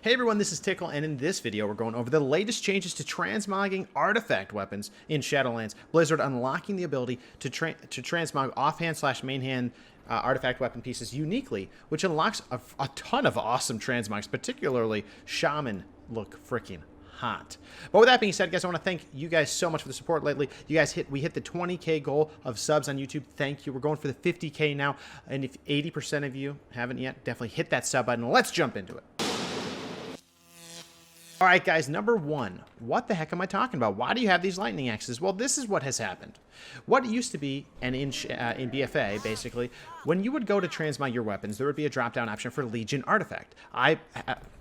Hey everyone, this is Tiqqle, and in this video we're going over the latest changes to transmogging artifact weapons in Shadowlands. Blizzard unlocking the ability to transmog offhand/mainhand artifact weapon pieces uniquely, which unlocks a ton of awesome transmogs, particularly Shaman look freaking hot. But with that being said, guys, I want to thank you guys so much for the support lately. You guys we hit the 20K goal of subs on YouTube. Thank you. We're going for the 50K now, and if 80% of you haven't yet, definitely hit that sub button. Let's jump into it. All right, guys, number one, what the heck am I talking about? Why do you have these lightning axes? Well, this is what has happened. What used to be, and in BFA, basically, when you would go to transmog your weapons, there would be a drop-down option for Legion Artifact. I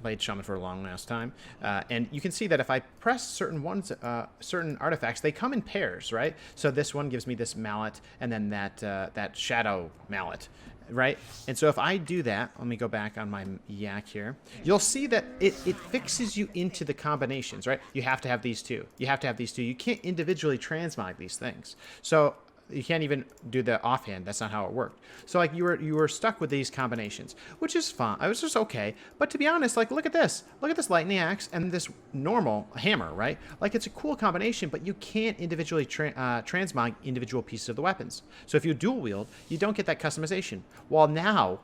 played Shaman for a long last time, and you can see that if I press certain artifacts, they come in pairs, right? So this one gives me this mallet, and then that shadow mallet. Right? And so if I do that, let me go back on my yak here. You'll see that it fixes you into the combinations, right? You have to have these two. You have to have these two. You can't individually transmog these things. So you can't even do the offhand. That's not how it worked. So like you were stuck with these combinations, which is fine. It was just okay. But to be honest, like look at this. Look at this lightning axe and this normal hammer, right? Like it's a cool combination, but you can't individually transmog individual pieces of the weapons. So if you dual wield, you don't get that customization. While now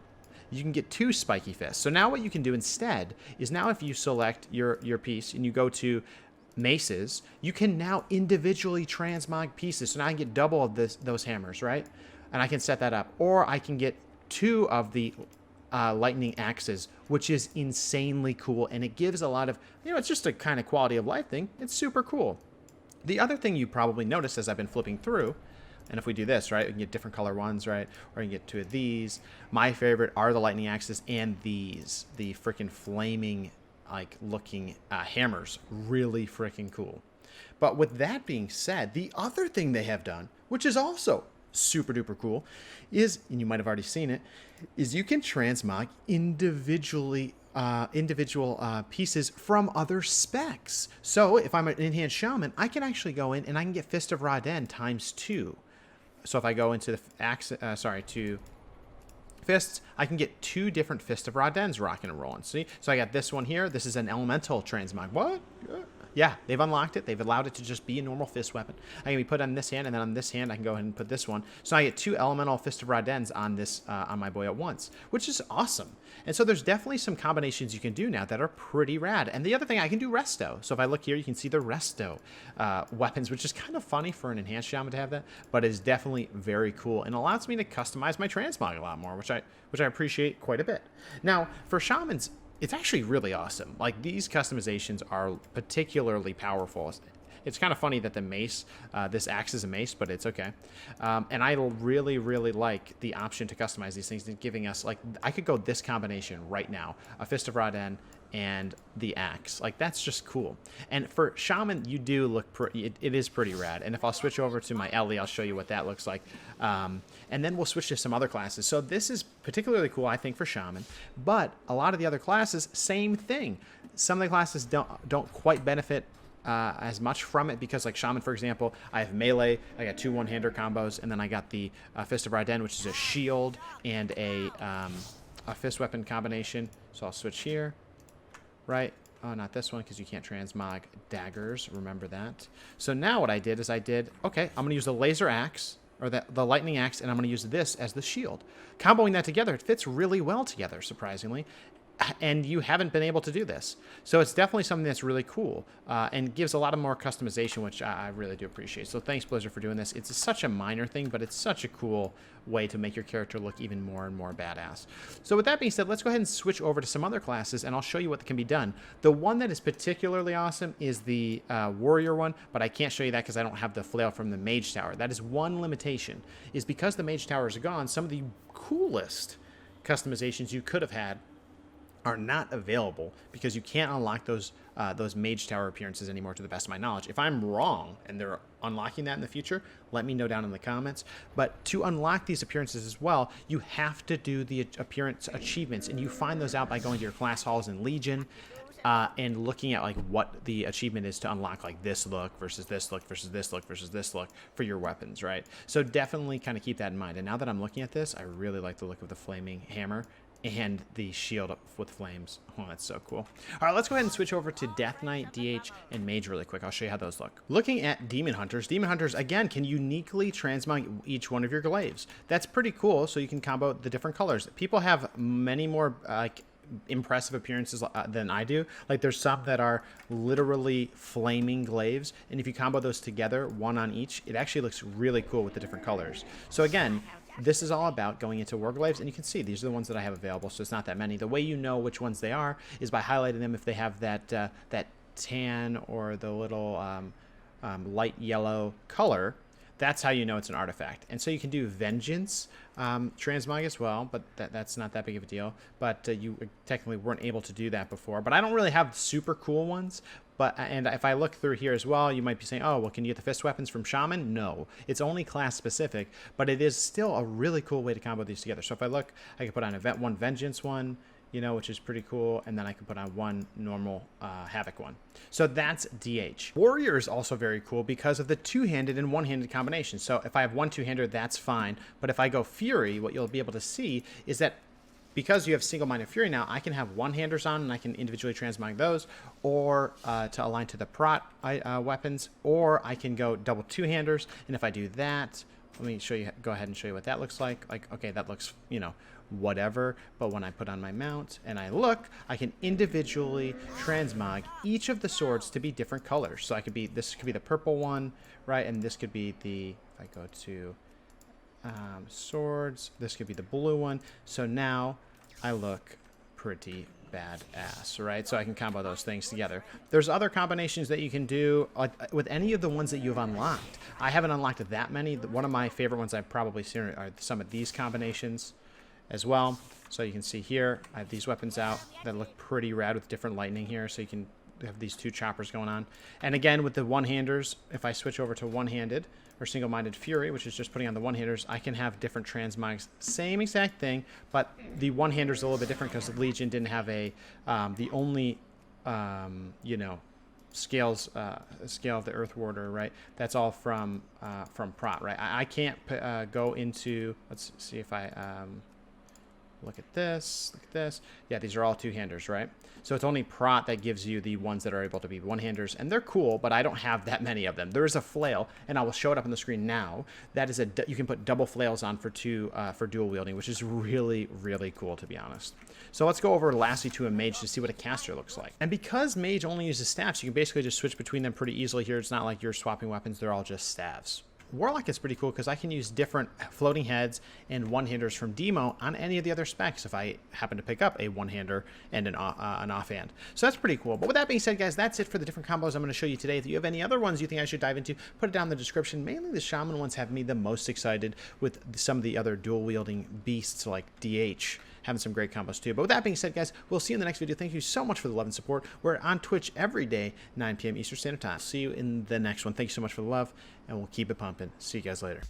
you can get two spiky fists. So now what you can do instead is now if you select your piece and you go to maces, you can now individually transmog pieces. So now I can get double of those hammers, right? And I can set that up. Or I can get two of the lightning axes, which is insanely cool. And it gives a lot of, it's just a kind of quality of life thing. It's super cool. The other thing you probably noticed as I've been flipping through, and if we do this, right, we can get different color ones, right? Or we can get two of these. My favorite are the lightning axes and these, the freaking flaming like looking hammers. Really freaking cool. But with that being said, the other thing they have done, which is also super duper cool, is, and you might have already seen it, is you can transmog individual pieces from other specs. So if I'm an in-hand shaman, I can actually go in and I can get Fist of Raden ×2. So if I go into the fists, I can get two different Fist of Radens rocking and rolling. See? So I got this one here. This is an elemental transmog. What? Yeah, they've unlocked it. They've allowed it to just be a normal fist weapon. I can be put on this hand, and then on this hand, I can go ahead and put this one. So I get two elemental Fist of Radens on this on my boy at once, which is awesome. And so there's definitely some combinations you can do now that are pretty rad. And the other thing, I can do resto. So if I look here, you can see the resto weapons, which is kind of funny for an enhanced shaman to have that, but is definitely very cool and allows me to customize my transmog a lot more, which I appreciate quite a bit. Now, for shamans, it's actually really awesome. Like, these customizations are particularly powerful. It's kind of funny that the mace, this axe is a mace, but it's okay. And I really, really like the option to customize these things and giving us, like, I could go this combination right now, a Fist of Raden and the axe. Like, that's just cool. And for shaman, you do look pretty, it is pretty rad. And if I'll switch over to my Ellie, I'll show you what that looks like. And then we'll switch to some other classes. So this is particularly cool, I think, for shaman. But a lot of the other classes, same thing. Some of the classes don't quite benefit as much from it because, like shaman, for example, I have melee, I got two one-hander combos, and then I got the Fist of Raden, which is a shield and a fist weapon combination. So I'll switch here. Right? Oh, not this one because you can't transmog daggers. Remember that. So now what I did is okay, I'm going to use the laser axe, or the lightning axe, and I'm going to use this as the shield. Comboing that together, it fits really well together, surprisingly. And you haven't been able to do this. So it's definitely something that's really cool and gives a lot of more customization, which I really do appreciate. So thanks, Blizzard, for doing this. It's such a minor thing, but it's such a cool way to make your character look even more and more badass. So with that being said, let's go ahead and switch over to some other classes, and I'll show you what can be done. The one that is particularly awesome is the warrior one, but I can't show you that because I don't have the flail from the mage tower. That is one limitation, is because the mage towers are gone, some of the coolest customizations you could have had are not available because you can't unlock those mage tower appearances anymore, to the best of my knowledge. If I'm wrong and they're unlocking that in the future, let me know down in the comments. But to unlock these appearances as well, you have to do the appearance achievements, and you find those out by going to your class halls in Legion and looking at like what the achievement is to unlock, like this look versus this look versus this look versus this look for your weapons, right? So definitely kind of keep that in mind. And now that I'm looking at this, I really like the look of the flaming hammer. and the shield with flames. Oh, that's so cool. All right, let's go ahead and switch over to Death Knight, DH, and Mage really quick. I'll show you how those look. Looking at Demon Hunters, again, can uniquely transmog each one of your glaives. That's pretty cool, so you can combo the different colors. People have many more, impressive appearances than I do. Like, there's some that are literally flaming glaives, and if you combo those together, one on each, it actually looks really cool with the different colors. So again, this is all about going into Warglaives, and you can see these are the ones that I have available, so it's not that many. The way you know which ones they are is by highlighting them if they have that that tan or the little light yellow color. That's how you know it's an artifact. And so you can do Vengeance Transmog as well, but that's not that big of a deal. But you technically weren't able to do that before. But I don't really have super cool ones. And if I look through here as well, you might be saying, oh, well, can you get the fist weapons from Shaman? No. It's only class specific, but it is still a really cool way to combo these together. So if I look, I can put on one Vengeance one, you know, which is pretty cool, and then I can put on one normal Havoc one. So that's DH. Warrior is also very cool because of the two-handed and one-handed combination. So if I have one two-hander, that's fine. But if I go Fury, what you'll be able to see is that because you have single-minded Fury now, I can have one-handers on, and I can individually transmog those, or to align to the prot weapons, or I can go double two-handers. And if I do that, let me show you. Go ahead and show you what that looks like. Like, okay, that looks, you know, whatever. But when I put on my mount and I look, I can individually transmog each of the swords to be different colors. So I could be, this could be the purple one, right? And this could be the, if I go to swords, this could be the blue one. So now I look pretty badass, right? So I can combo those things together. There's other combinations that you can do with any of the ones that you've unlocked. I haven't unlocked that many. One of my favorite ones I've probably seen are some of these combinations as well. So you can see here, I have these weapons out that look pretty rad with different lightning here. So you can have these two choppers going on. And again, with the one-handers, if I switch over to one-handed or single-minded Fury, which is just putting on the one-handers, I can have different transmogs. Same exact thing, but the one-handers a little bit different because the Legion didn't have a, the only, you know, scale of the Earth Warder, right? That's all from prot, right? I can't go into, let's see if I, look at this, look at this. Yeah, these are all two-handers, right? So it's only prot that gives you the ones that are able to be one-handers, and they're cool, but I don't have that many of them. There is a flail, and I will show it up on the screen now. That is you can put double flails on for dual wielding, which is really, really cool, to be honest. So let's go over lastly to a mage to see what a caster looks like. And because mage only uses staffs, you can basically just switch between them pretty easily here. It's not like you're swapping weapons, they're all just staves. Warlock is pretty cool because I can use different floating heads and one-handers from Demo on any of the other specs if I happen to pick up a one-hander and an offhand. So that's pretty cool. But with that being said, guys, that's it for the different combos I'm going to show you today. If you have any other ones you think I should dive into, put it down in the description. Mainly the Shaman ones have me the most excited, with some of the other dual-wielding beasts like DH having some great combos too. But with that being said, guys, we'll see you in the next video. Thank you so much for the love and support. We're on Twitch every day, 9 p.m. Eastern Standard Time. See you in the next one. Thank you so much for the love, and we'll keep it pumping. See you guys later.